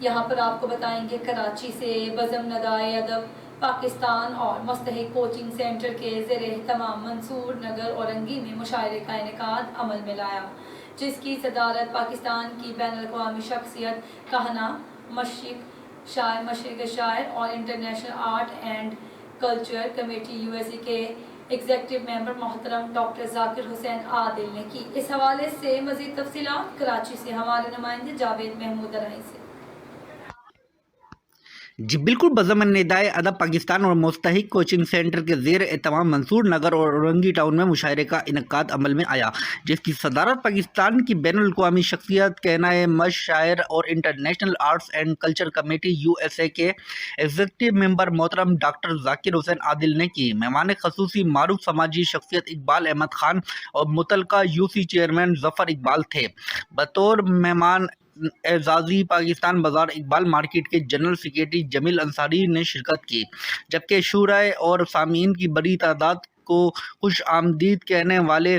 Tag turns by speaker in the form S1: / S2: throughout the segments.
S1: یہاں پر آپ کو بتائیں گے کراچی سے بزم ندائے ادب پاکستان اور مستحق کوچنگ سینٹر کے زیر اہتمام منصور نگر اورنگی میں مشاعرے کا انعقاد عمل میں لایا، جس کی صدارت پاکستان کی بین الاقوامی شخصیت کہنا مشرق شاعر اور international art and culture committee USA کے ایگزیکٹو ممبر محترم ڈاکٹر ذاکر حسین عادل نے کی۔ اس حوالے سے مزید تفصیلات کراچی سے ہمارے نمائندے جاوید محمود ارائی سے۔
S2: جی بالکل، بزم ندائے ادب پاکستان اور مستحق کوچنگ سینٹر کے زیر اہتمام منصور نگر اور اورنگی ٹاؤن میں مشاعرے کا انعقاد عمل میں آیا، جس کی صدارت پاکستان کی بین الاقوامی شخصیت کہنائے شاعر اور international arts and culture committee USA کے ایگزیکٹو ممبر محترم ڈاکٹر ذاکر حسین عادل نے کی۔ مہمان خصوصی معروف سماجی شخصیت اقبال احمد خان اور متعلقہ UC چیئرمین ظفر اقبال تھے۔ بطور مہمان اعزازی پاکستان بازار اقبال مارکیٹ کے جنرل سیکریٹری جمیل انصاری نے شرکت کی، جبکہ شعراء اور سامعین کی بڑی تعداد کو خوش آمدید کہنے والے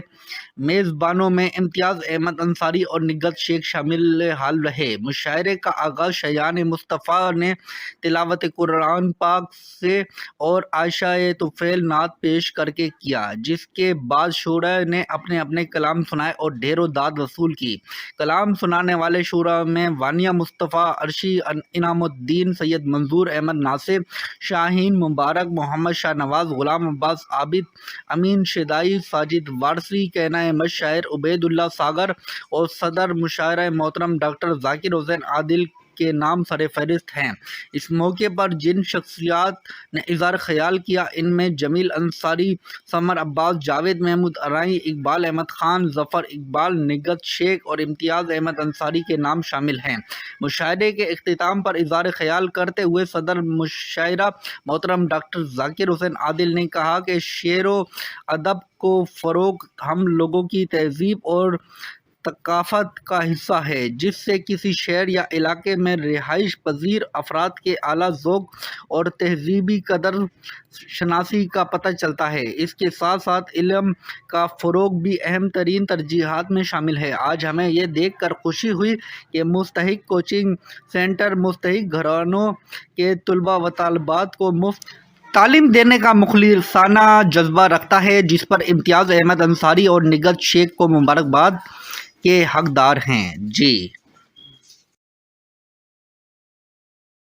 S2: میزبانوں میں امتیاز احمد انصاری اور نگہت شیخ شامل حال رہے۔ مشاعرے کا آغاز شایان مصطفیٰ نے تلاوت قرآن پاک سے اور عائشہ طفیل نعت پیش کر کے کیا، جس کے بعد شعراء نے اپنے اپنے کلام سنائے اور ڈھیر و داد وصول کی۔ کلام سنانے والے شعراء میں وانیہ مصطفیٰ، عرشی انعام الدین، سید منظور احمد ناصر، شاہین مبارک، محمد شاہ نواز، غلام عباس عابد، امین شیدائی، ساجد وارثی، کہنائے شاعر عبید اللہ ساگر اور صدر مشاعرہ محترم ڈاکٹر ذاکر حسین عادل کے نام سر فہرست ہیں۔ اس موقع پر جن شخصیات نے اظہار خیال کیا، ان میں جمیل انصاری، سمر عباس، جاوید محمود ارائی، اقبال احمد خان، ظفر اقبال، نگہت شیخ اور امتیاز احمد انصاری کے نام شامل ہیں۔ مشاعرے کے اختتام پر اظہار خیال کرتے ہوئے صدر مشاعرہ محترم ڈاکٹر ذاکر حسین عادل نے کہا کہ شعر و ادب کو فروغ ہم لوگوں کی تہذیب اور ثقافت کا حصہ ہے، جس سے کسی شہر یا علاقے میں رہائش پذیر افراد کے اعلیٰ ذوق اور تہذیبی قدر شناسی کا پتہ چلتا ہے۔ اس کے ساتھ ساتھ علم کا فروغ بھی اہم ترین ترجیحات میں شامل ہے۔ آج ہمیں یہ دیکھ کر خوشی ہوئی کہ مستحق کوچنگ سینٹر مستحق گھرانوں کے طلباء و طالبات کو مفت تعلیم دینے کا مخلصانہ جذبہ رکھتا ہے، جس پر امتیاز احمد انصاری اور نگہت شیخ کو مبارکباد کے حقدار ہیں۔ جی